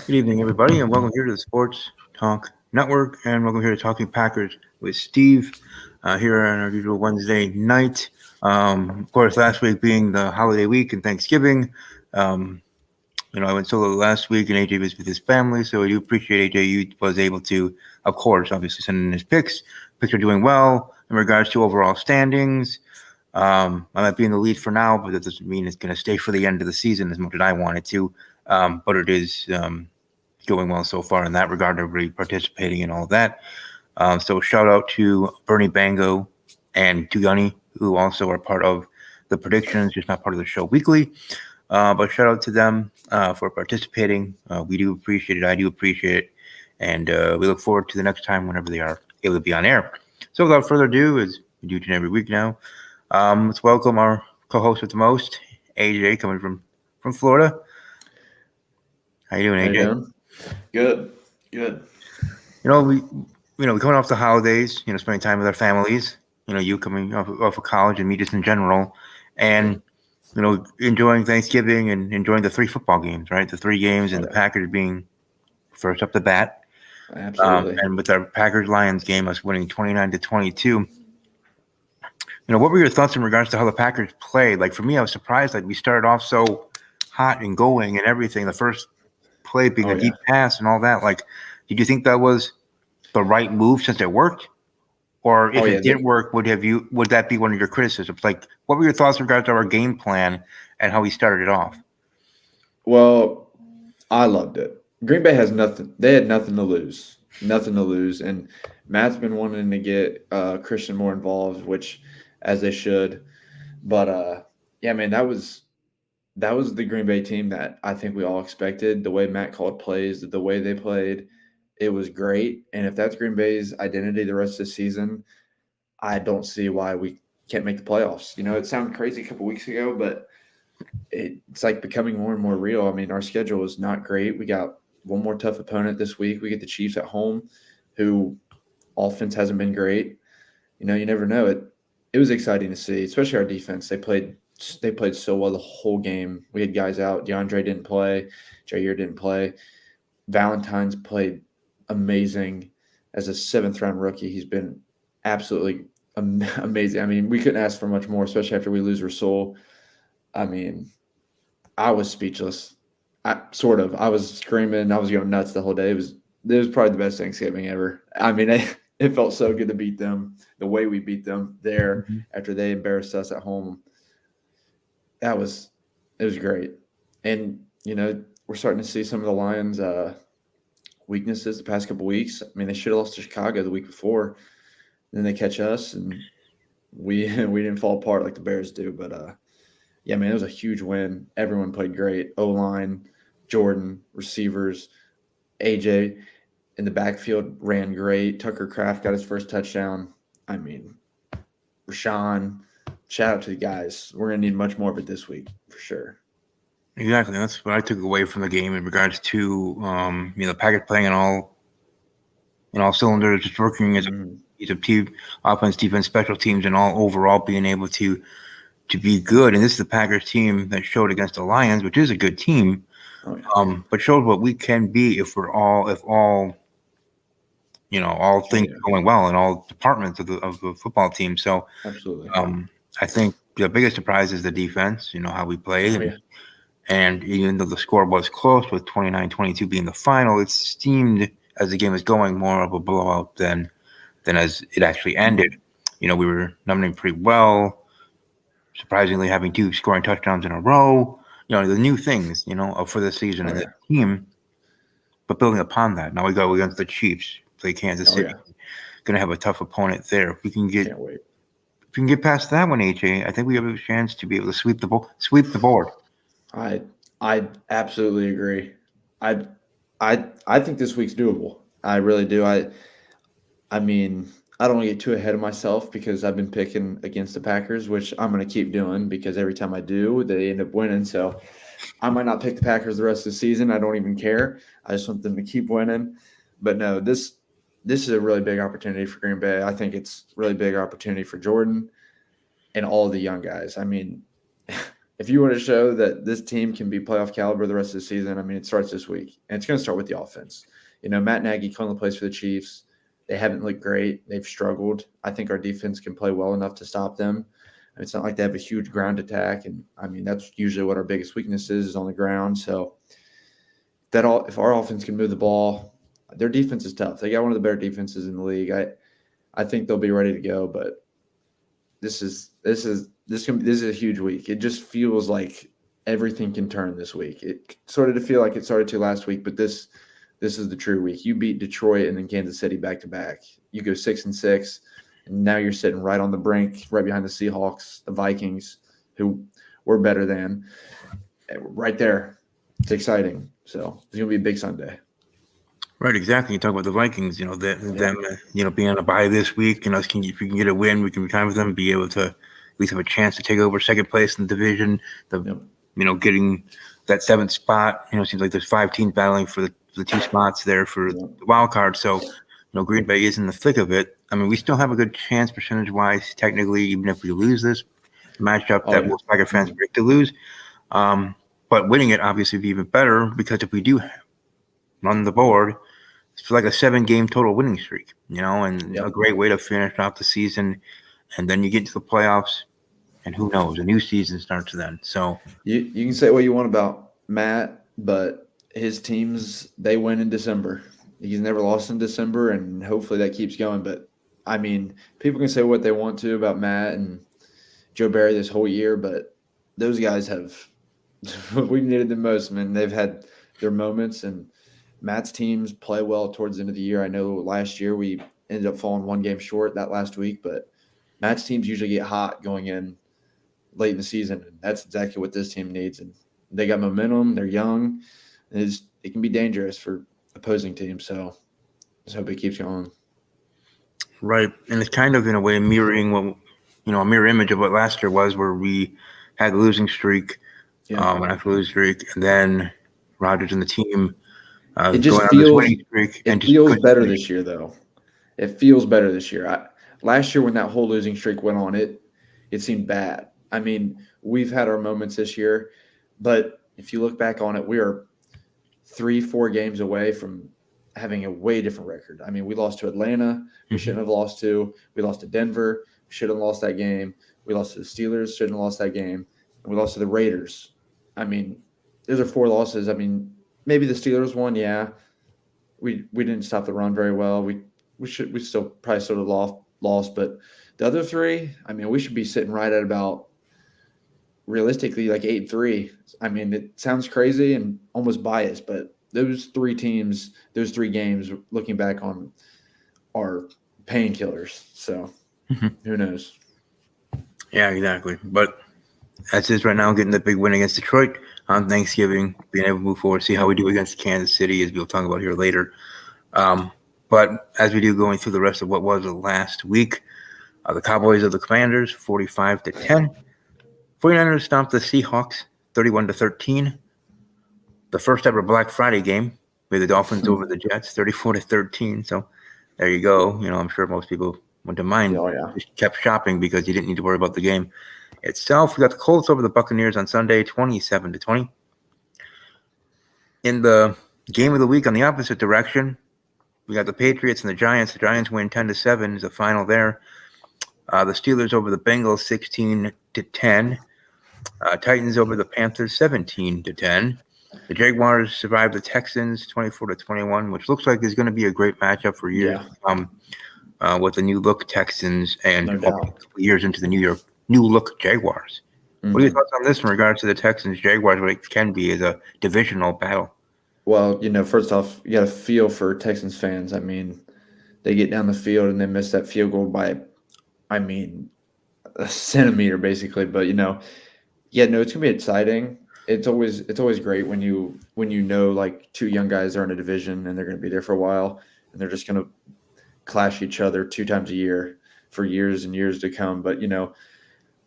Good evening, everybody, and welcome here to the Sports Talk Network, and welcome here to Talking Packers with Steve here on our usual Wednesday night. Of course, last week being the holiday week and Thanksgiving. Um, I went solo last week, and AJ was with his family, so I do appreciate AJ. You was able to, of course, obviously send in his picks. Picks are doing well in regards to overall standings. I might be in the lead for now, but that doesn't mean it's going to stay for the end of the season as much as I want it to. But it is going well so far in that regard. Everybody participating in all of that. So shout out to Bernie Bango and Tuyani, who also are part of the predictions, just not part of the show weekly. But shout out to them for participating. We do appreciate it. I do appreciate it. And we look forward to the next time whenever they are able to be on air. So without further ado, as we do every week now, let's welcome our co-host with the most, AJ, coming from Florida. How you doing, How you AJ? doing? Good. Good. You know, we coming off the holidays, spending time with our families. You coming off of college and me just in general, and enjoying Thanksgiving and enjoying the three football games, right? The three games Oh and the yeah. Packers being first up the bat, Absolutely. and with our Packers Lions game, us winning 29-22. What were your thoughts in regards to how the Packers played? Like for me, I was surprised that we started off so hot and going and everything. The first play being Oh a yeah. deep pass and all that. Like, did you think that was the right move since it worked? Or Oh if yeah. it didn't work, would that be one of your criticisms? Like, what were your thoughts in regards to our game plan and how we started it off? Well, I loved it. Green Bay has nothing. They had nothing to lose. Nothing to lose. And Matt's been wanting to get Christian more involved, which as they should. But yeah, man, that was the Green Bay team that I think we all expected. The way Matt called plays, the way they played, it was great. And if that's Green Bay's identity the rest of the season, I don't see why we can't make the playoffs. It sounded crazy a couple weeks ago, but it's like becoming more and more real. I mean, our schedule is not great. We got one more tough opponent this week. We get the Chiefs at home, who offense hasn't been great. You never know. It was exciting to see, especially our defense. They played so well the whole game. We had guys out. DeAndre didn't play. Jair didn't play. Valentine's played amazing as a seventh round rookie. He's been absolutely amazing. I mean, we couldn't ask for much more, especially after we lose Rasul. I mean, I was speechless. I was screaming. I was going nuts the whole day. It was probably the best Thanksgiving ever. I mean, it felt so good to beat them the way we beat them there Mhm. after they embarrassed us at home. That was it was great. And we're starting to see some of the Lions weaknesses the past couple weeks. I mean, they should have lost to Chicago the week before. Then they catch us, and we we didn't fall apart like the Bears do. But yeah, man, it was a huge win. Everyone played great. O line, Jordan, receivers, AJ in the backfield ran great. Tucker Kraft got his first touchdown. I mean, Rashawn, shout out to the guys. We're gonna need much more of it this week for sure. Exactly. That's what I took away from the game in regards to the Packers playing in all cylinders, just working Mm. as a team, offense, defense, special teams, and all overall being able to be good. And this is the Packers team that showed against the Lions, which is a good team, Oh yeah. but showed what we can be if all Oh things yeah. are going well in all departments of the football team. So Absolutely. I think the biggest surprise is the defense. How we played, Oh yeah. and even though the score was close with 29-22 being the final, it seemed as the game was going more of a blowout than as it actually ended. Mm. We were numbering pretty well, surprisingly having two scoring touchdowns in a row. The new things, for the season Oh and the yeah. team. But building upon that, now we go against the Chiefs, play Kansas Oh City. yeah. Going to have a tough opponent there. Can't wait. If we can get past that one, AJ, I think we have a chance to be able to sweep the board. I I absolutely agree. I I think this week's doable. I really do. I mean, I don't want to get too ahead of myself because I've been picking against the Packers, which I'm going to keep doing because every time I do, they end up winning. So I might not pick the Packers the rest of the season. I don't even care. I just want them to keep winning. But no, this is a really big opportunity for Green Bay. I think it's really big opportunity for Jordan and all the young guys. I mean, if you want to show that this team can be playoff caliber the rest of the season, I mean, it starts this week, and it's going to start with the offense. Matt Nagy currently plays for the Chiefs. They haven't looked great. They've struggled. I think our defense can play well enough to stop them. It's not like they have a huge ground attack, and I mean that's usually what our biggest weakness is on the ground. So if our offense can move the ball, their defense is tough. They got one of the better defenses in the league. I think they'll be ready to go, but this is a huge week. It just feels like everything can turn this week. It started to feel like it started to last week, but this is the true week. You beat Detroit and then Kansas City back to back. You go 6-6, and now you're sitting right on the brink, right behind the Seahawks, the Vikings, who we're better than. Right there. It's exciting. So it's gonna be a big Sunday. Right, exactly. You talk about the Vikings, them, being on a bye this week. If we can get a win, we can be time with them, be able to at least have a chance to take over second place in the division. Getting that seventh spot. It seems like there's 5 teams battling for the 2 spots there for the wild card. So, Green Bay is in the thick of it. I mean, we still have a good chance percentage-wise, technically, even if we lose this matchup that most Packer fans predict to lose. But winning it obviously would be even better, because if we do run the board, it's like a 7-game total winning streak, and a great way to finish off the season. And then you get to the playoffs, and who knows, a new season starts then. So you can say what you want about Matt, but his teams, they win in December. He's never lost in December, and hopefully that keeps going. But I mean, people can say what they want to about Matt and Joe Barry this whole year, but those guys have we've needed them most, man. They've had their moments, and Matt's teams play well towards the end of the year. I know last year we ended up falling 1 game short that last week, but Matt's teams usually get hot going in late in the season, and that's exactly what this team needs. And they got momentum. They're young. It can be dangerous for opposing teams. So just hope it keeps going. Right, and it's kind of in a way mirroring what a mirror image of what last year was, where we had a losing streak, and after losing streak, and then Rodgers and the team. It just feels better this year, though. It feels better this year. Last year, when that whole losing streak went on, it seemed bad. I mean, we've had our moments this year, but if you look back on it, we are 3-4 games away from having a way different record. I mean, we lost to Atlanta. We shouldn't have lost to. We lost to Denver. We should have lost that game. We lost to the Steelers. Shouldn't have lost that game. And we lost to the Raiders. I mean, those are 4 losses. I mean, maybe the Steelers won. Yeah, we didn't stop the run very well. We still probably sort of lost, but the other 3, I mean, we should be sitting right at about realistically like 8-3. I mean, it sounds crazy and almost biased, but those 3 teams, those 3 games, looking back on, are painkillers. So who knows? Yeah, exactly. But that's it right now, getting the big win against Detroit on Thanksgiving, being able to move forward, see how we do against Kansas City, as we'll talk about here later. But as we do going through the rest of what was the last week, the Cowboys of the Commanders, 45-10. 49ers stomped the Seahawks, 31-13. The first ever Black Friday game with the Dolphins over the Jets, 34-13. So there you go. I'm sure most people went to mind. Just kept shopping because you didn't need to worry about the game itself. We got the Colts over the Buccaneers on Sunday, 27-20. In the game of the week on the opposite direction, we got the Patriots and the Giants. The Giants win 10-7 is the final there. The Steelers over the Bengals, 16-10. Titans over the Panthers, 17-10. The Jaguars survived the Texans, 24-21, which looks like is going to be a great matchup for years with the new look Texans and a couple years into the new look Jaguars. What are your thoughts on this in regards to the Texans Jaguars? What it can be as a divisional battle? Well, first off, you got to feel for Texans fans. I mean, they get down the field and they miss that field goal by, I mean, a centimeter basically. But it's gonna be exciting. It's always great when you know like 2 young guys are in a division and they're gonna be there for a while and they're just gonna clash each other 2 times a year for years and years to come. But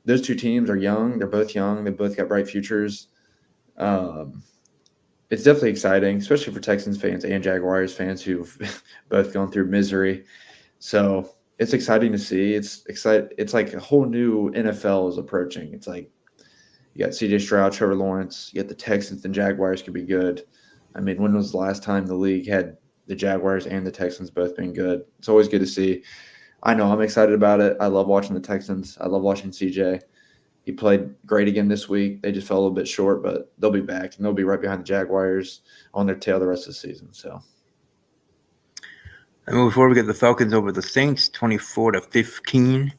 those 2 teams are young. They're both young. They both got bright futures. It's definitely exciting, especially for Texans fans and Jaguars fans who've both gone through misery. So it's exciting to see. It's like a whole new NFL is approaching. It's like, You got C.J. Stroud, Trevor Lawrence. You got the Texans and Jaguars could be good. I mean, when was the last time the league had the Jaguars and the Texans both being good? It's always good to see. I know I'm excited about it. I love watching the Texans. I love watching CJ. He played great again this week. They just fell a little bit short, but they'll be back, and they'll be right behind the Jaguars on their tail the rest of the season. So, And moving forward, we get the Falcons over the Saints, 24-15.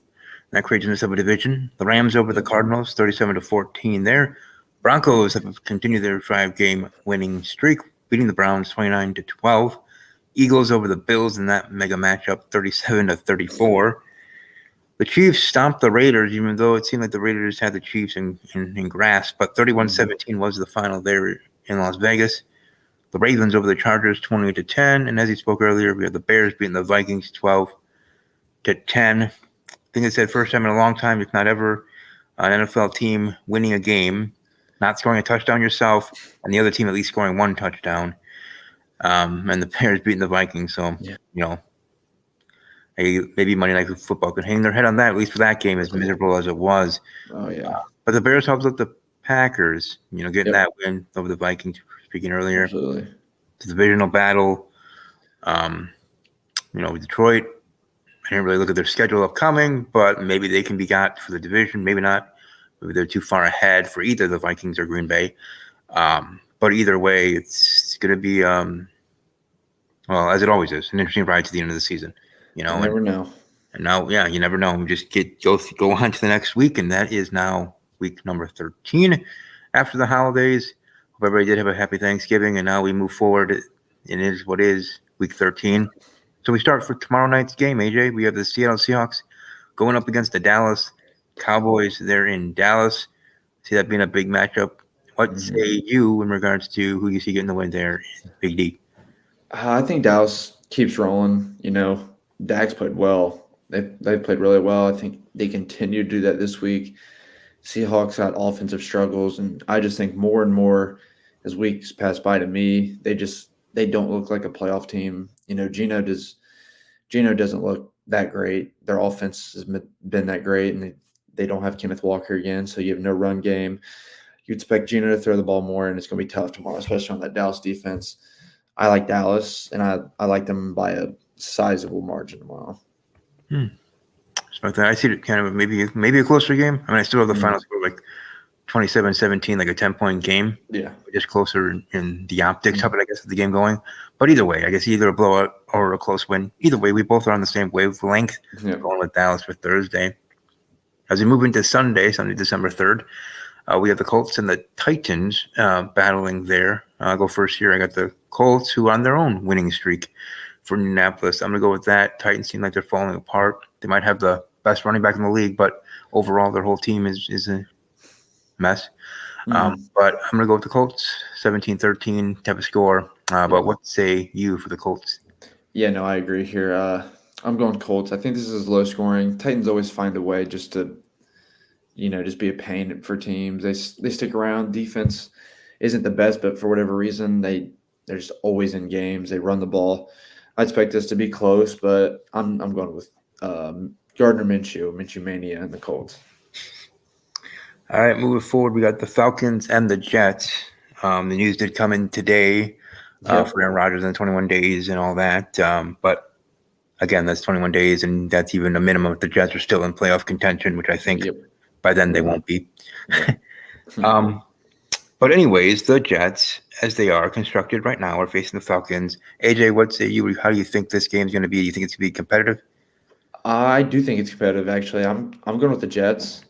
That creates a division. The Rams over the Cardinals, 37-14 there. Broncos have continued their 5-game winning streak, beating the Browns 29-12. Eagles over the Bills in that mega matchup, 37-34. The Chiefs stomped the Raiders, even though it seemed like the Raiders had the Chiefs in grasp, but 31-17 was the final there in Las Vegas. The Ravens over the Chargers, 20-10. And as you spoke earlier, we had the Bears beating the Vikings 12-10. I think it said first time in a long time, if not ever, an NFL team winning a game, not scoring a touchdown yourself, and the other team at least scoring one touchdown. And the Bears beating the Vikings. So, maybe Monday Night Football could hang their head on that, at least for that game, as miserable as it was. Oh, yeah. But the Bears helped out the Packers, getting that win over the Vikings, speaking earlier. Absolutely. The divisional battle. Detroit, I didn't really look at their schedule upcoming, but maybe they can be got for the division. Maybe not. Maybe they're too far ahead for either the Vikings or Green Bay. But either way, it's going to be, as it always is, an interesting ride to the end of the season. You never know. And now, you never know. We just go on to the next week, and that is now week number 13 after the holidays. Hope everybody did have a happy Thanksgiving, and now we move forward. It is what is week 13. So we start for tomorrow night's game, AJ. We have the Seattle Seahawks going up against the Dallas Cowboys. They're in Dallas. See that being a big matchup. What say you in regards to who you see getting the win there, Big D? I think Dallas keeps rolling. Dak's played well. They've played really well. I think they continue to do that this week. Seahawks had offensive struggles, and I just think more and more as weeks pass by to me, they don't look like a playoff team. Geno doesn't look that great. Their offense has been that great, and they don't have Kenneth Walker again, so you have no run game. You expect Geno to throw the ball more, and it's going to be tough tomorrow, especially on that Dallas defense. I like Dallas, and I like them by a sizable margin tomorrow. I see it kind of maybe a closer game. I mean, I still have the final score like 27-17, like a 10-point game. Yeah. Just closer in the optics of it, I guess, of the game going. But either way, I guess either a blowout or a close win. Either way, we both are on the same wavelength, going with Dallas for Thursday. As we move into Sunday, December 3rd, we have the Colts and the Titans battling there. I'll go first here. I got the Colts, who are on their own winning streak for Indianapolis. I'm going to go with that. Titans seem like they're falling apart. They might have the best running back in the league, but overall their whole team is a mess. But I'm going to go with the Colts, 17-13 type of score. But what say you for the Colts? Yeah, no, I agree here. I'm going Colts. I think this is low scoring. Titans always find a way just to, just be a pain for teams. They stick around. Defense isn't the best, but for whatever reason, they're just always in games. They run the ball. I expect this to be close, but I'm going with Gardner Minshew Mania, and the Colts. All right, moving forward, we got the Falcons and the Jets. The news did come in today for Aaron Rodgers in 21 days and all that. But again, that's 21 days, and that's even a minimum if the Jets are still in playoff contention, which I think by then they won't be. But anyways, the Jets, as they are constructed right now, are facing the Falcons. AJ, what say you? How do you think this game's going to be? Do you think it's going to be competitive? I do think it's competitive, actually. I'm going with the Jets.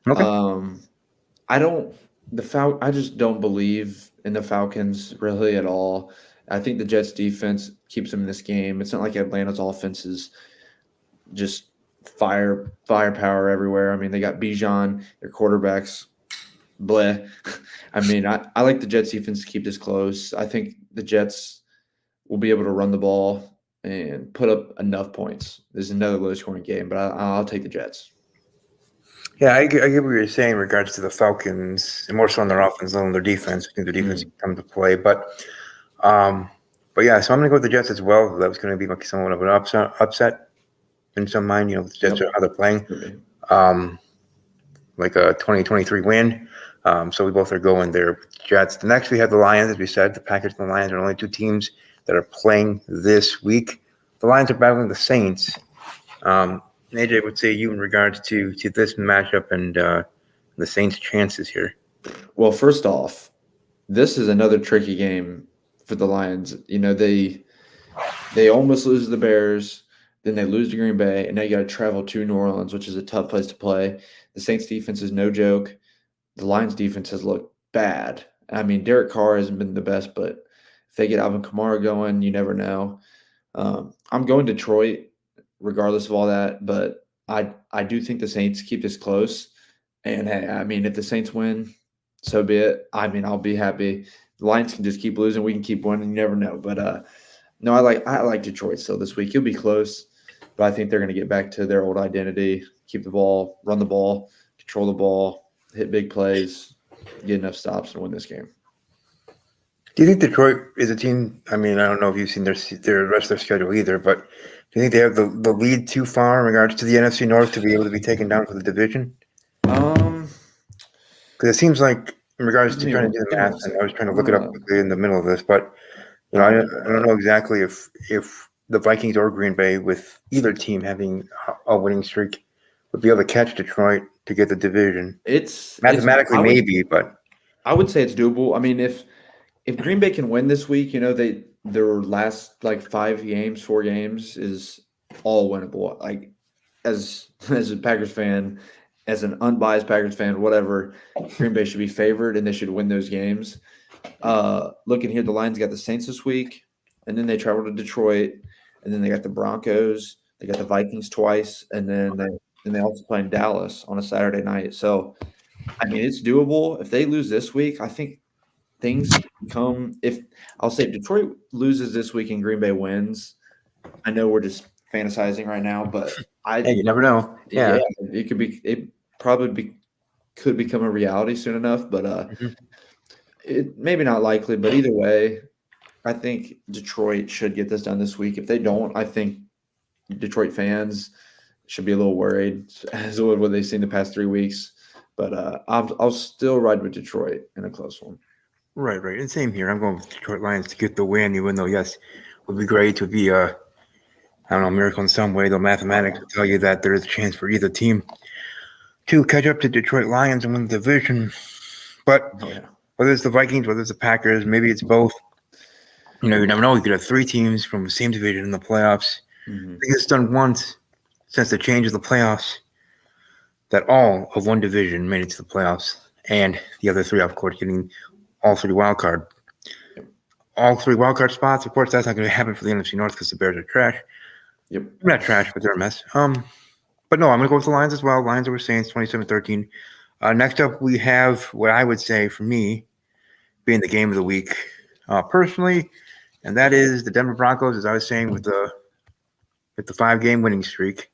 Okay. I just don't believe in the Falcons really at all. I think the Jets defense keeps them in this game. It's not like Atlanta's offense is just firepower everywhere. I mean, they got Bijan, their quarterbacks, bleh. I mean, I like the Jets defense to keep this close. I think the Jets will be able to run the ball and put up enough points. This is another low-scoring game, but I'll take the Jets. Yeah, I get what you're saying in regards to the Falcons, and more so on their offense than on their defense. I think their defense can come to play. But yeah, so I'm going to go with the Jets as well. That was going to be like somewhat of an upset in some mind. The Jets are how they're playing. Like a 2023 win. So we both are going there with the Jets. The next we have the Lions, as we said. The Packers and the Lions are only two teams that are playing this week. The Lions are battling the Saints. AJ, would say you in regards to this matchup and the Saints' chances here? Well, first off, this is another tricky game for the Lions. You know, they almost lose to the Bears, then they lose to Green Bay, and now you got to travel to New Orleans, which is a tough place to play. The Saints defense is no joke. The Lions defense has looked bad. I mean, Derek Carr hasn't been the best, but if they get Alvin Kamara going, you never know. I'm going Detroit, regardless of all that, but I do think the Saints keep this close. And hey, I mean, if the Saints win, so be it. I mean, I'll be happy. The Lions can just keep losing. We can keep winning. You never know. But no, I like Detroit still this week. It'll be close, but I think they're going to get back to their old identity, keep the ball, run the ball, control the ball, hit big plays, get enough stops and win this game. Do you think Detroit is a team? I mean, I don't know if you've seen their rest of their schedule either, but do you think they have the lead too far in regards to the NFC North to be able to be taken down for the division? Because it seems like in regards to trying to do the math, and I was trying to look it up quickly in the middle of this, but you know, I don't know exactly if the Vikings or Green Bay, with either team having a winning streak, would be able to catch Detroit to get the division. It's mathematically maybe, but I would say it's doable. I mean, if Green Bay can win this week, you know, their last like 4 games is all winnable. Like as a Packers fan, as an unbiased Packers fan, whatever, Green Bay should be favored and they should win those games. Looking here, the Lions got the Saints this week, and then they travel to Detroit, and then they got the Broncos, they got the Vikings twice, and then they also play in Dallas on a Saturday night. So, I mean, it's doable. If they lose this week, I think things become – if Detroit loses this week and Green Bay wins, I know we're just fantasizing right now, but hey, you never know. Yeah. It probably could become a reality soon enough, but it maybe not likely, but either way, I think Detroit should get this done this week. If they don't, I think Detroit fans should be a little worried as to what they've seen the past 3 weeks. But I'll still ride with Detroit in a close one. Right. And same here. I'm going with Detroit Lions to get the win, even though, yes, it would be great to be a miracle in some way. The mathematics will tell you that there is a chance for either team to catch up to Detroit Lions and win the division. But whether it's the Vikings, whether it's the Packers, maybe it's both. You know, you never know. You could have 3 teams from the same division in the playoffs. I think it's done once since the change of the playoffs that all of one division made it to the playoffs, and the other 3, of course, getting all 3 wild card spots. Of course, that's not going to happen for the NFC North because the Bears are trash. Yep. They're not trash, but they're a mess. But no, I'm going to go with the Lions as well. Lions over Saints, 27-13. Next up, we have what I would say, for me, being the game of the week personally, and that is the Denver Broncos, as I was saying, with the 5-game winning streak.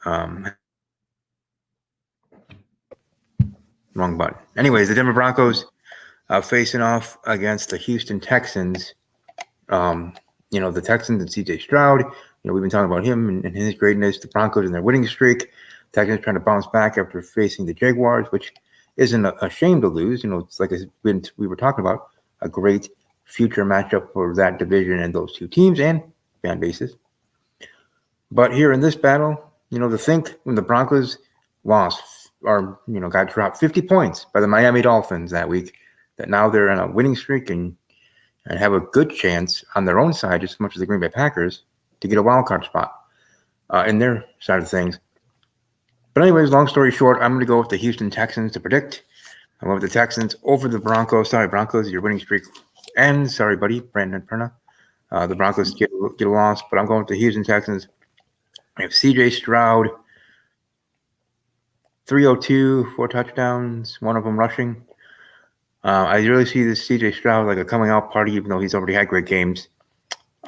Wrong button. Anyways, the Denver Broncos facing off against the Houston Texans. You know, the Texans and C.J. Stroud. You know, we've been talking about him and his greatness. The Broncos and their winning streak. Texans trying to bounce back after facing the Jaguars, which isn't a shame to lose. You know, it's like we were talking about, a great future matchup for that division and those 2 teams and fan bases. But here in this battle, you know, to think when the Broncos lost or, you know, got dropped 50 points by the Miami Dolphins that week, that now they're on a winning streak and have a good chance on their own side, just as much as the Green Bay Packers, to get a wild card spot in their side of things. But anyways, long story short, I'm going to go with the Houston Texans to predict. I went with the Texans over the Broncos. Sorry, Broncos, your winning streak ends. Sorry, buddy, Brandon Perna. The Broncos get a loss, but I'm going with the Houston Texans. I have C.J. Stroud, 302, 4 touchdowns, 1 of them rushing. I really see this C.J. Stroud like a coming out party, even though he's already had great games.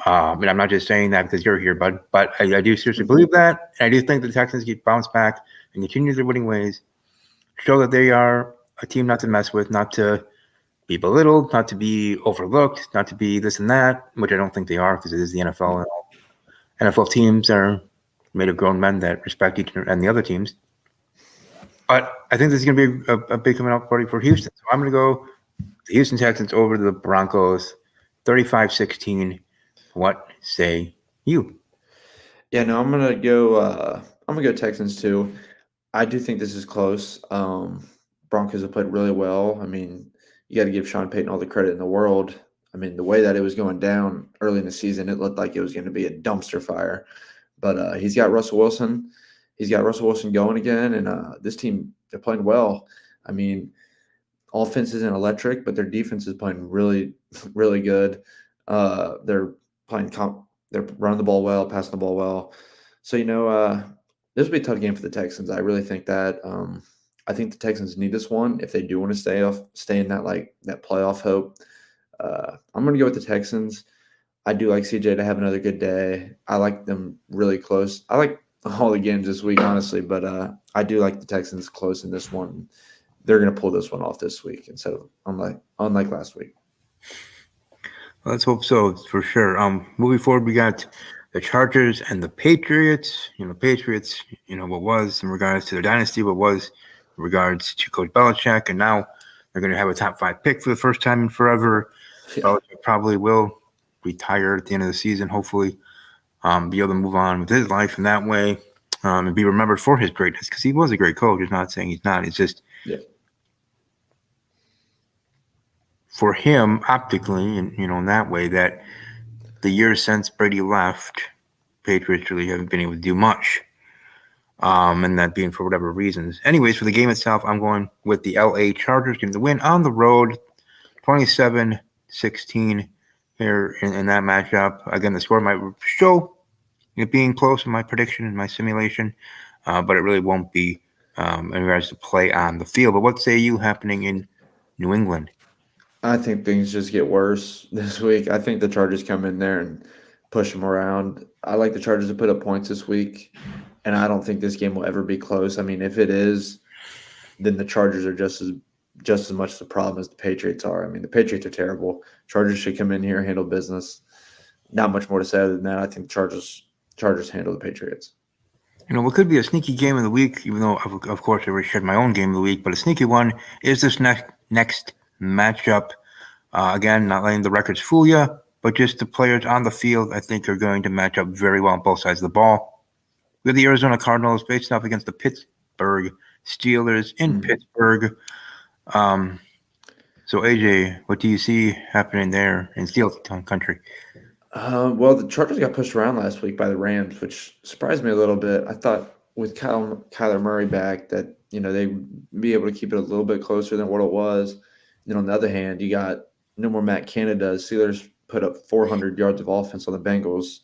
And I'm not just saying that because you're here, bud, but I do seriously believe that. And I do think the Texans get bounced back and continue their winning ways, show that they are a team not to mess with, not to be belittled, not to be overlooked, not to be this and that, which I don't think they are because it is the NFL. And all NFL teams are made of grown men that respect each other and the other teams. But I think this is going to be a big coming out party for Houston. So I'm going to go the Houston Texans over the Broncos, 35-16. What say you? Yeah, no, I'm gonna go. I'm gonna go Texans too. I do think this is close. Broncos have played really well. I mean, you got to give Sean Payton all the credit in the world. I mean, the way that it was going down early in the season, it looked like it was going to be a dumpster fire. But he's got Russell Wilson. He's got Russell Wilson going again, and this team, they're playing well. I mean, offense isn't electric, but their defense is playing really, really good. They're playing they're running the ball well, passing the ball well. So this will be a tough game for the Texans. I really think that. I think the Texans need this one if they do want to stay in that playoff hope. I'm going to go with the Texans. I do like CJ to have another good day. I like them really close. I like all the games this week, honestly, but I do like the Texans close in this one. They're going to pull this one off this week instead of unlike last week. Well, let's hope so for sure. Moving forward, we got the Chargers and the Patriots. Patriots, what was in regards to their dynasty, what was in regards to Coach Belichick, and now they're going to have a top 5 pick for the first time in forever. Yeah. Belichick probably will retire at the end of the season, hopefully, be able to move on with his life in that way, and be remembered for his greatness, because he was a great coach. It's not saying he's not. It's just for him, optically, and in that way, that the years since Brady left, Patriots really haven't been able to do much. And that being for whatever reasons. Anyways, for the game itself, I'm going with the LA Chargers getting the win on the road, 27-16 here in that matchup. Again, the score might show it being close in my prediction and my simulation, but it really won't be in regards to play on the field. But what say you happening in New England? I think things just get worse this week. I think the Chargers come in there and push them around. I like the Chargers to put up points this week, and I don't think this game will ever be close. I mean, if it is, then the Chargers are just as much the problem as the Patriots are. I mean, the Patriots are terrible. Chargers should come in here and handle business. Not much more to say other than that. I think the Chargers handle the Patriots. What could be a sneaky game of the week, even though, of course, I already shared my own game of the week, but a sneaky one is this next matchup. Again, not letting the records fool you, but just the players on the field, I think, are going to match up very well on both sides of the ball. We have the Arizona Cardinals facing off against the Pittsburgh Steelers in Pittsburgh. So, AJ, what do you see happening there in Steel country? Well, the Chargers got pushed around last week by the Rams, which surprised me a little bit. I thought with Kyler Murray back that, they'd be able to keep it a little bit closer than what it was. Then on the other hand, you got no more Matt Canada. Steelers put up 400 yards of offense on the Bengals,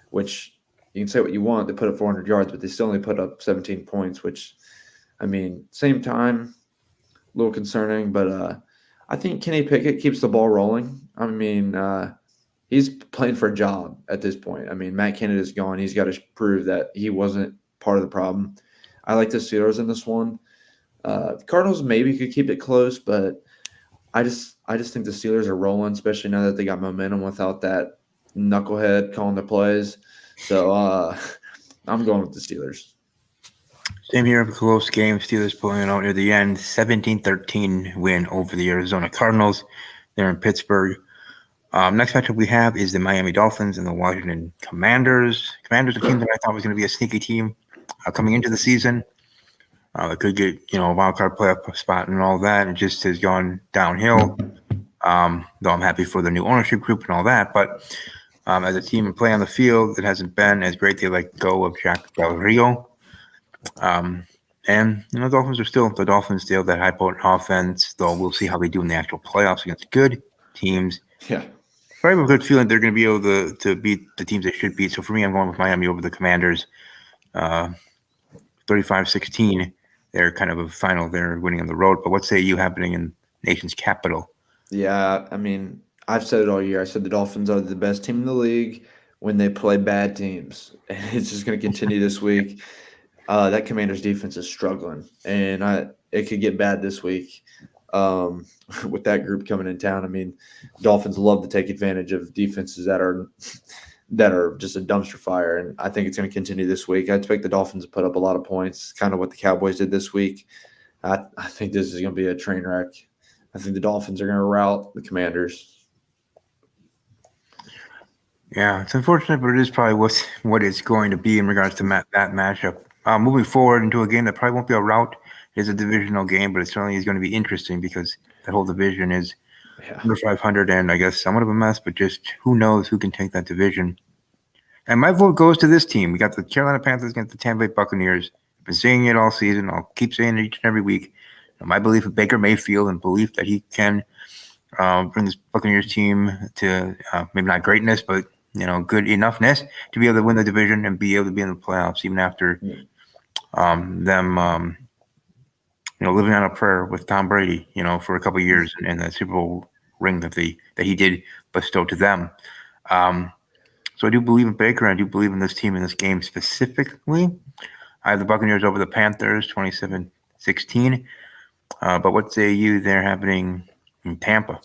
which you can say what you want. They put up 400 yards, but they still only put up 17 points, which, I mean, same time, a little concerning. But I think Kenny Pickett keeps the ball rolling. I mean, he's playing for a job at this point. I mean, Matt Canada's gone. He's got to prove that he wasn't part of the problem. I like the Steelers in this one. The Cardinals maybe could keep it close, but I just think the Steelers are rolling, especially now that they got momentum without that knucklehead calling the plays. So I'm going with the Steelers. Same here, a close game. Steelers pulling out near the end, 17-13 win over the Arizona Cardinals. They're in Pittsburgh. Next matchup we have is the Miami Dolphins and the Washington Commanders. Commanders, a team that I thought was going to be a sneaky team coming into the season. They could get, a wild card playoff spot and all that. It just has gone downhill. Though I'm happy for the new ownership group and all that. But as a team and play on the field, it hasn't been as great. They let go of Jack Del Rio. And, the Dolphins are still the Dolphins, still that high potent offense, though we'll see how they do in the actual playoffs against good teams. Yeah. But I have a good feeling they're going to be able to beat the teams they should beat. So for me, I'm going with Miami over the Commanders. 35-16. They're kind of a final. They're winning on the road. But what say you happening in nation's capital? Yeah, I mean, I've said it all year. I said the Dolphins are the best team in the league when they play bad teams. And it's just going to continue this week. That Commanders defense is struggling, and it could get bad this week with that group coming in town. I mean, Dolphins love to take advantage of defenses that are that are just a dumpster fire. And I think it's going to continue this week. I expect the Dolphins to put up a lot of points, kind of what the Cowboys did this week. I think this is going to be a train wreck. I think the Dolphins are going to rout the Commanders. Yeah, it's unfortunate, but it is probably what it's going to be in regards to that matchup. Moving forward into a game that probably won't be a rout. It is a divisional game, but it certainly is going to be interesting because that whole division is under 500 and I guess somewhat of a mess, but just who knows who can take that division. And my vote goes to this team. We got the Carolina Panthers against the Tampa Bay Buccaneers. I've been saying it all season. I'll keep saying it each and every week. My belief in Baker Mayfield and belief that he can bring this Buccaneers team to maybe not greatness, but good enoughness to be able to win the division and be able to be in the playoffs, even after them, living on a prayer with Tom Brady, for a couple of years and the Super Bowl ring that he did bestow to them. So I do believe in Baker. And I do believe in this team in this game specifically. I have the Buccaneers over the Panthers, 27-16. But what say you there happening in Tampa?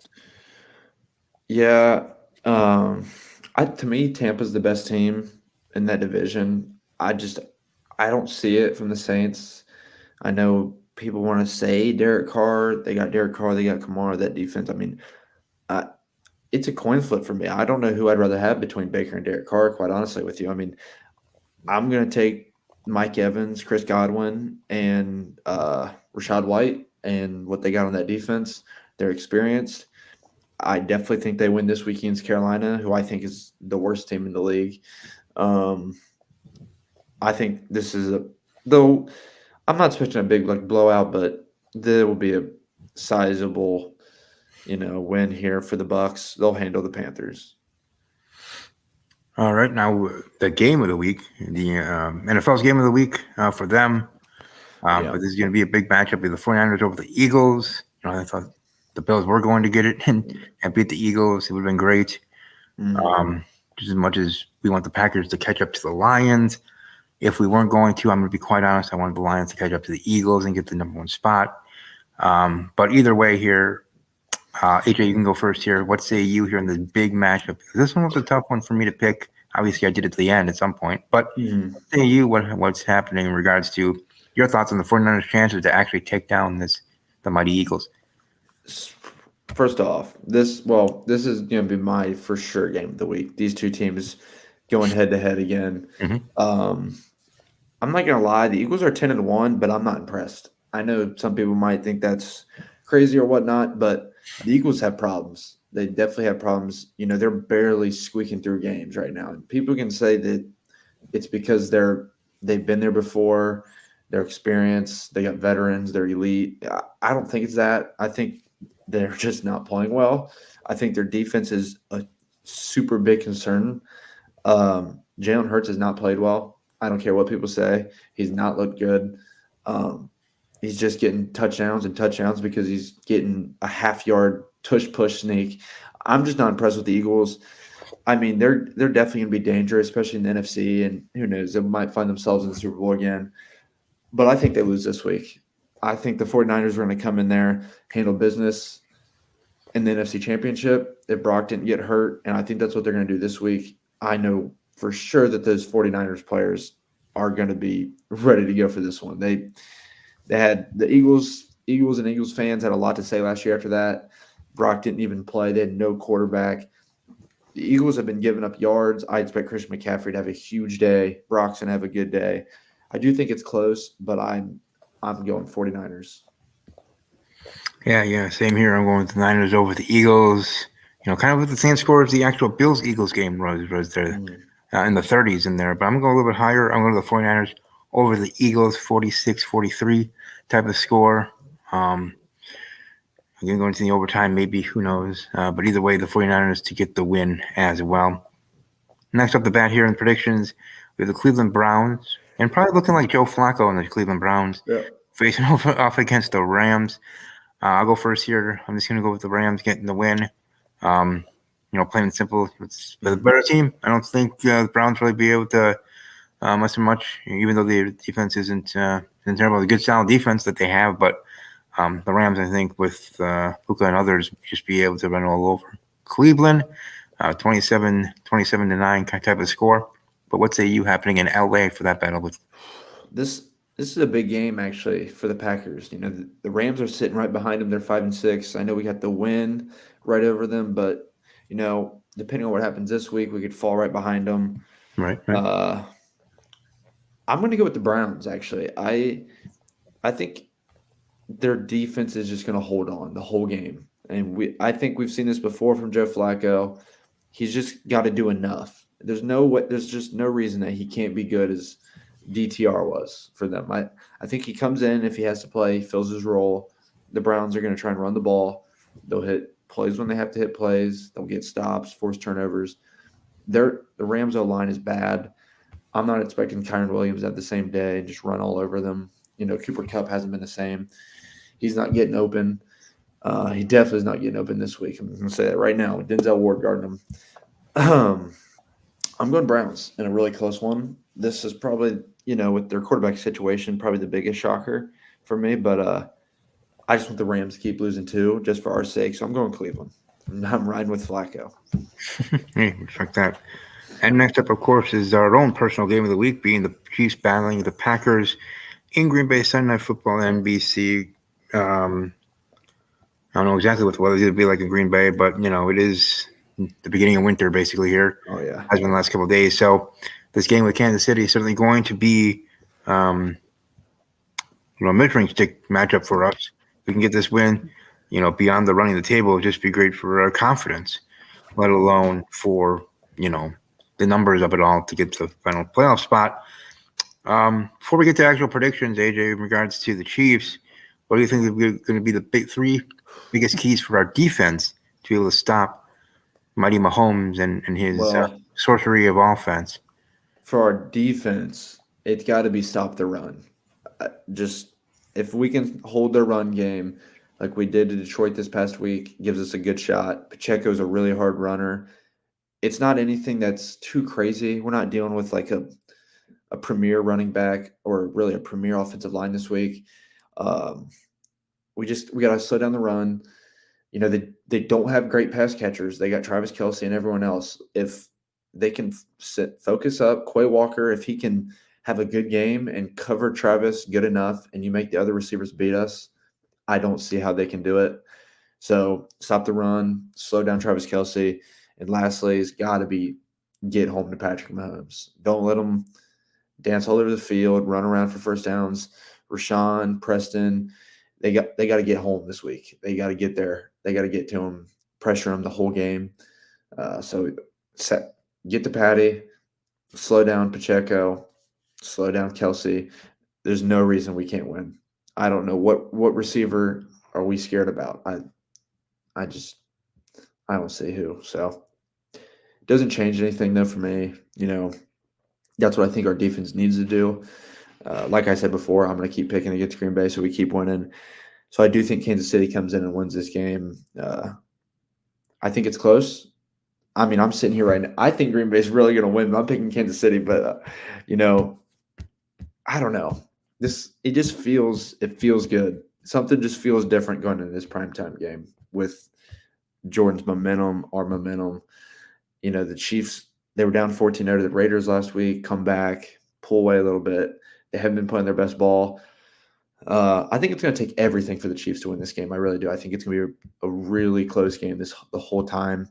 Yeah. To me, Tampa's the best team in that division. I don't see it from the Saints. I know people want to say Derek Carr. They got Derek Carr. They got Kamara. That defense. I mean, it's a coin flip for me. I don't know who I'd rather have between Baker and Derek Carr, quite honestly with you. I mean, I'm going to take Mike Evans, Chris Godwin, and Rachaad White and what they got on that defense. They're experienced. I definitely think they win this week against Carolina, who I think is the worst team in the league. I think this is though I'm not expecting a big blowout, but there will be a sizable win here for the Bucs. They'll handle the Panthers. All right, now the game of the week, the NFL's game of the week for them. But this is going to be a big matchup with the 49ers over the Eagles. I thought the Bills were going to get it and beat the Eagles. It would have been great. Just as much as we want the Packers to catch up to the Lions. If we weren't going to, I'm going to be quite honest, I wanted the Lions to catch up to the Eagles and get the number one spot. But either way here, AJ, you can go first here. What say you here in the big matchup? This one was a tough one for me to pick. Obviously, I did it to the end at some point. But what say you what's happening in regards to your thoughts on the 49ers' chances to actually take down the mighty Eagles? First off, this is going to be my for sure game of the week. These two teams going head to head again. I'm not going to lie. The Eagles are 10-1, but I'm not impressed. I know some people might think that's crazy or whatnot, but the Eagles have problems. They definitely have problems. They're barely squeaking through games right now. And people can say that it's because they've been there before, they're experienced, they got veterans, they're elite. I don't think it's that. I think they're just not playing well. I think their defense is a super big concern. Jalen Hurts has not played well. I don't care what people say. He's not looked good. He's just getting touchdowns because he's getting a half-yard tush-push sneak. I'm just not impressed with the Eagles. I mean, they're definitely going to be dangerous, especially in the NFC, and who knows, they might find themselves in the Super Bowl again. But I think they lose this week. I think the 49ers are going to come in there, handle business in the NFC Championship if Brock didn't get hurt, and I think that's what they're going to do this week. I know for sure that those 49ers players are going to be ready to go for this one. They had the Eagles and Eagles fans had a lot to say last year after that. Brock didn't even play. They had no quarterback. The Eagles have been giving up yards. I expect Christian McCaffrey to have a huge day. Brock's going to have a good day. I do think it's close, but I'm going 49ers. Yeah, same here. I'm going with the Niners over the Eagles. Kind of with the same score as the actual Bills-Eagles game was there in the 30s in there. But I'm going a little bit higher. I'm going to the 49ers over the Eagles, 46-43 type of score. I'm going to go into the overtime, maybe, who knows. But either way, the 49ers to get the win as well. Next up the bat here in predictions, we have the Cleveland Browns. And probably looking like Joe Flacco in the Cleveland Browns, facing off against the Rams. I'll go first here. I'm just going to go with the Rams getting the win. Plain and simple, it's the better team. I don't think the Browns really be able to much, even though their defense isn't terrible. The good solid defense that they have, but the Rams, I think, with Puka and others, just be able to run all over Cleveland. 27-9 type of score. But what say you happening in LA for that battle with? This is a big game actually for the Packers. The Rams are sitting right behind them. They're 5-6. I know we got the win right over them, but depending on what happens this week, we could fall right behind them. Right. I'm going to go with the Browns. Actually, I think their defense is just going to hold on the whole game, and I think we've seen this before from Joe Flacco. He's just got to do enough. There's just no reason that he can't be good as DTR was for them. I think he comes in, if he has to play, fills his role. The Browns are going to try and run the ball. They'll hit plays when they have to hit plays. They'll get stops, force turnovers. The Rams' O-line is bad. I'm not expecting Kyron Williams to have the same day and just run all over them. Cooper Kupp hasn't been the same. He's not getting open. He definitely is not getting open this week. I'm going to say that right now. Denzel Ward guarding him. I'm going Browns in a really close one. This is probably, with their quarterback situation, probably the biggest shocker for me. But I just want the Rams to keep losing too, just for our sake. So I'm going Cleveland. I'm riding with Flacco. Hey, respect that. And next up, of course, is our own personal game of the week, being the Chiefs battling the Packers in Green Bay, Sunday Night Football, NBC. I don't know exactly what the weather's going to be like in Green Bay, but, it is the beginning of winter basically here. Oh, yeah. Has been the last couple of days. So this game with Kansas City is certainly going to be a measuring stick matchup for us. If we can get this win, beyond the running the table, it'll just be great for our confidence, let alone for, the numbers of it all to get to the final playoff spot. Before we get to actual predictions, AJ, in regards to the Chiefs, what do you think are going to be the big three biggest keys for our defense to be able to stop Mighty Mahomes and his sorcery of offense? For our defense, it's got to be stop the run. Just if we can hold their run game like we did to Detroit this past week, gives us a good shot. Pacheco's a really hard runner. It's not anything that's too crazy. We're not dealing with like a premier running back or really a premier offensive line this week. We got to slow down the run. They don't have great pass catchers. They got Travis Kelce and everyone else. If they can focus up Quay Walker, if he can have a good game and cover Travis good enough and you make the other receivers beat us, I don't see how they can do it. So stop the run, slow down Travis Kelce. And lastly, it's got to be get home to Patrick Mahomes. Don't let him dance all over the field, run around for first downs. Rashawn, Preston, they got to get home this week. They got to get there. They got to get to him, pressure him the whole game. Get to Patty, slow down Pacheco, slow down Kelce. There's no reason we can't win. I don't know what receiver are we scared about. I don't see who. So it doesn't change anything though for me. That's what I think our defense needs to do. Like I said before, I'm going to keep picking against Green Bay, so we keep winning. So I do think Kansas City comes in and wins this game. I think it's close. I mean, I'm sitting here right now. I think Green Bay is really going to win. I'm picking Kansas City, but I don't know. It feels good. Something just feels different going into this primetime game with Jordan's momentum, our momentum. The Chiefs, they were down 14-0 to the Raiders last week, come back, pull away a little bit. They haven't been playing their best ball. I think it's going to take everything for the Chiefs to win this game. I really do. I think it's going to be a really close game the whole time.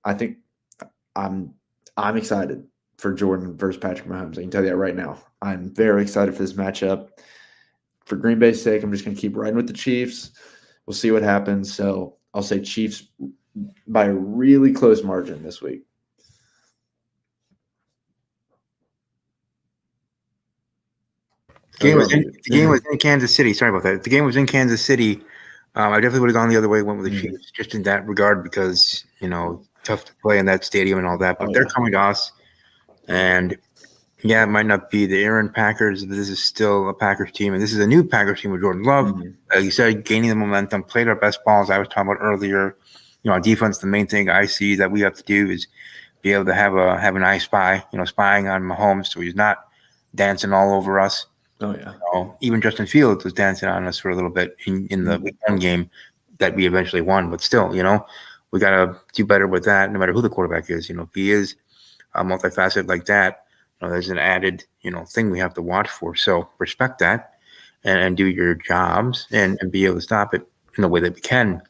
I think I'm excited for Jordan versus Patrick Mahomes. I can tell you that right now. I'm very excited for this matchup. For Green Bay's sake, I'm just going to keep riding with the Chiefs. We'll see what happens. So I'll say Chiefs by a really close margin this week. The game was in Kansas City. Sorry about that. If the game was in Kansas City, I definitely would have gone the other way, went with the Chiefs, just in that regard because, tough to play in that stadium and all that. But they're coming to us. And, yeah, it might not be the Aaron Packers, but this is still a Packers team. And this is a new Packers team with Jordan Love. Like you said, gaining the momentum, played our best balls I was talking about earlier. On defense, the main thing I see that we have to do is be able to have an eye spy, spying on Mahomes so he's not dancing all over us. Oh, yeah. Even Justin Fields was dancing on us for a little bit in the week one game that we eventually won. But still, we got to do better with that, no matter who the quarterback is. If he is multifaceted like that, there's an added, thing we have to watch for. So respect that and do your jobs and be able to stop it in the way that we can.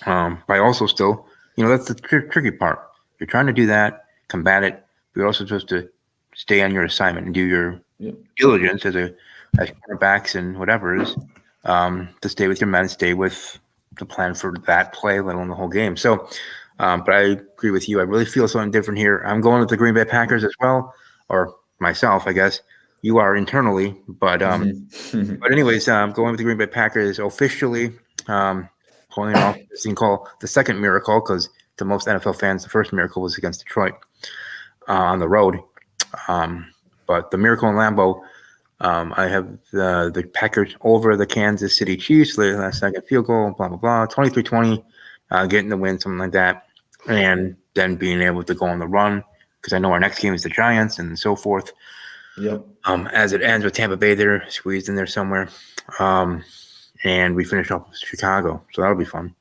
But also still, that's the tricky part. You're trying to do that, combat it, but you're also supposed to stay on your assignment and do your diligence as quarterbacks and whatever it is, to stay with your men, stay with the plan for that play, let alone the whole game. So, but I agree with you. I really feel something different here. I'm going with the Green Bay Packers as well, or myself, I guess. You are internally, but but anyways, going with the Green Bay Packers officially, pulling off this thing called the second miracle, because to most NFL fans, the first miracle was against Detroit on the road. But the miracle in Lambeau, I have the Packers over the Kansas City Chiefs, last second field goal, blah, blah, blah, 23-20, getting the win, something like that. And then being able to go on the run, because I know our next game is the Giants and so forth. Yep. As it ends with Tampa Bay there, squeezed in there somewhere. And we finish off with Chicago. So that'll be fun.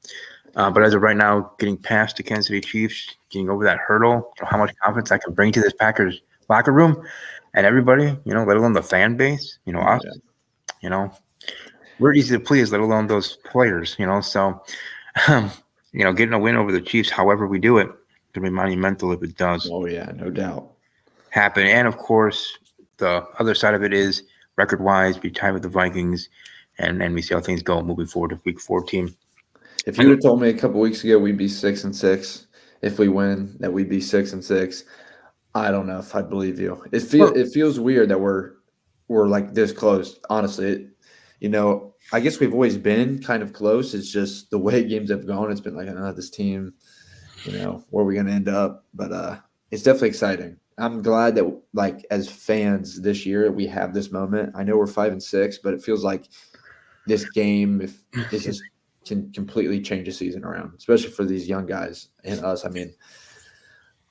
But as of right now, getting past the Kansas City Chiefs, getting over that hurdle, how much confidence I can bring to this Packers locker room and everybody, let alone the fan base, us, we're easy to please, let alone those players, so, getting a win over the Chiefs, however we do it, can be monumental if it does. Oh, yeah, no doubt. Happen. And, of course, the other side of it is record-wise, be tied with the Vikings, and we see how things go moving forward to Week 14. If you would have told me a couple weeks ago we'd be 6-6, if we win, that we'd be 6-6, I don't know if I'd believe you. It feels weird that we're like this close. Honestly, I guess we've always been kind of close. It's just the way games have gone. It's been like, this team, where are we going to end up? But it's definitely exciting. I'm glad that, like, as fans this year, we have this moment. I know we're 5-6, but it feels like this game is just can completely change a season around, especially for these young guys and us. I mean,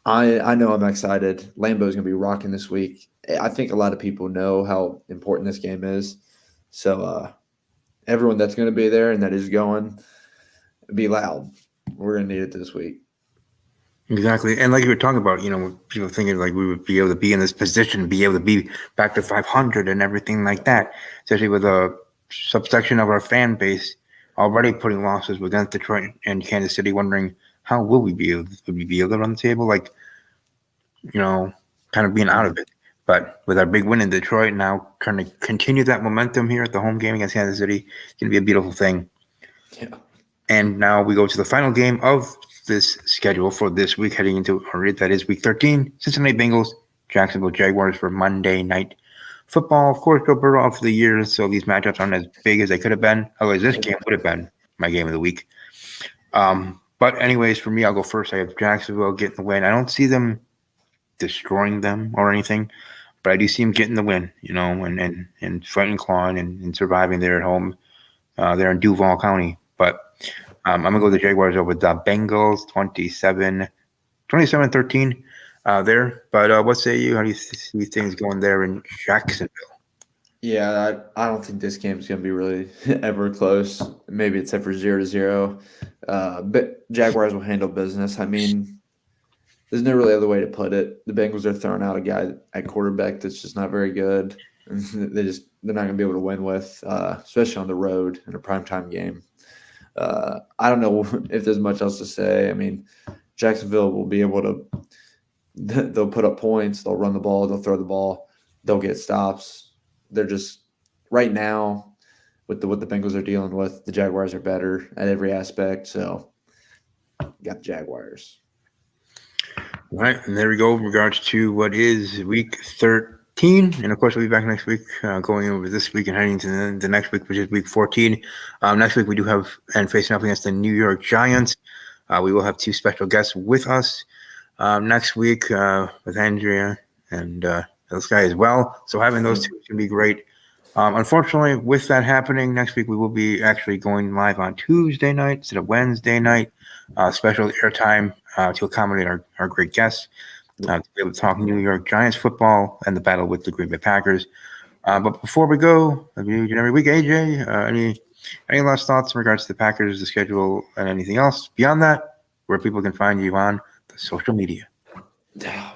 I know I'm excited. Lambeau is going to be rocking this week. I think a lot of people know how important this game is. So everyone that's going to be there and that is going, be loud. We're going to need it this week. Exactly. And like you were talking about, people thinking like we would be able to be in this position, be able to be back to 500 and everything like that, especially with a subsection of our fan base already putting losses against Detroit and Kansas City, wondering how will we be able to run the table, like, kind of being out of it. But with our big win in Detroit, now trying to continue that momentum here at the home game against Kansas City, it's going to be a beautiful thing. Yeah. And now we go to the final game of this schedule for this week, heading into that is Week 13. Cincinnati Bengals, Jacksonville Jaguars for Monday Night Football. Of course, Joe Burrow out for the year, so these matchups aren't as big as they could have been. Otherwise, this game would have been my game of the week. But anyways, for me, I'll go first. I have Jacksonville getting the win. I don't see them destroying them or anything, but I do see them getting the win, and fighting, clawing, and surviving there at home. They're in Duval County. But I'm going to go with the Jaguars over the Bengals, 27-13 there. But what say you? How do you see things going there in Jacksonville? Yeah, I don't think this game's going to be really ever close. Maybe it's ever 0-0. But Jaguars will handle business. I mean, there's no really other way to put it. The Bengals are throwing out a guy at quarterback that's just not very good. They're not going to be able to win with, especially on the road in a primetime game. I don't know if there's much else to say. I mean, Jacksonville will be able to – they'll put up points. They'll run the ball. They'll throw the ball. They'll get stops. They're just – right now, with what the Bengals are dealing with, the Jaguars are better at every aspect. So, got the Jaguars. All right, and there we go in regards to what is Week 13. And, of course, we'll be back next week, going over this week and heading to the next week, which is Week 14. Next week we do have – and facing up against the New York Giants. We will have two special guests with us next week with Andrea and this guy as well. So having those two is going to be great. Unfortunately, with that happening, next week we will be actually going live on Tuesday night instead of Wednesday night. Special airtime to accommodate our great guests to be able to talk New York Giants football and the battle with the Green Bay Packers. But before we go, every week, AJ, any last thoughts in regards to the Packers, the schedule, and anything else beyond that? where people can find you on the social media.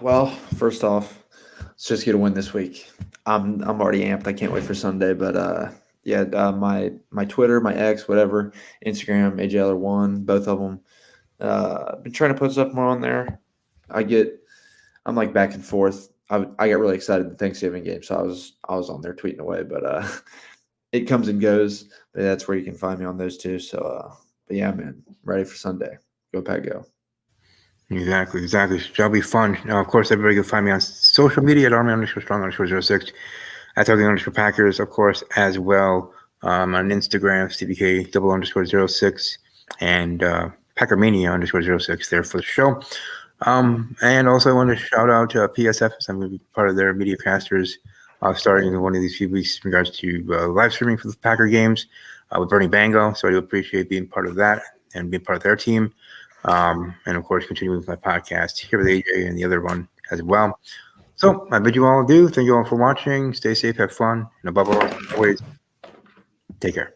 Well, first off, let's just get a win this week. I'm already amped. I can't wait for Sunday. But my Twitter, my X, whatever, Instagram, AJLer1, both of them. Been trying to put stuff more on there. I'm like back and forth. I got really excited the Thanksgiving game, so I was on there tweeting away. But it comes and goes. But that's where you can find me on those two. So, but yeah, man, ready for Sunday. Go Pack, go. Exactly. That'll be fun. Now, of course, everybody can find me on social media at Army_Strong_06. At Talking_Packers, of course, as well. On Instagram, CBK_06, and Packermania_06 there for the show. And also I want to shout out to PSF, as I'm going to be part of their media casters starting in one of these few weeks in regards to live streaming for the Packer games with Bernie Bango. So I do appreciate being part of that and being part of their team. And of course, continuing with my podcast here with AJ and the other one as well. So I bid you all adieu. Thank you all for watching. Stay safe, have fun, and above all, always take care.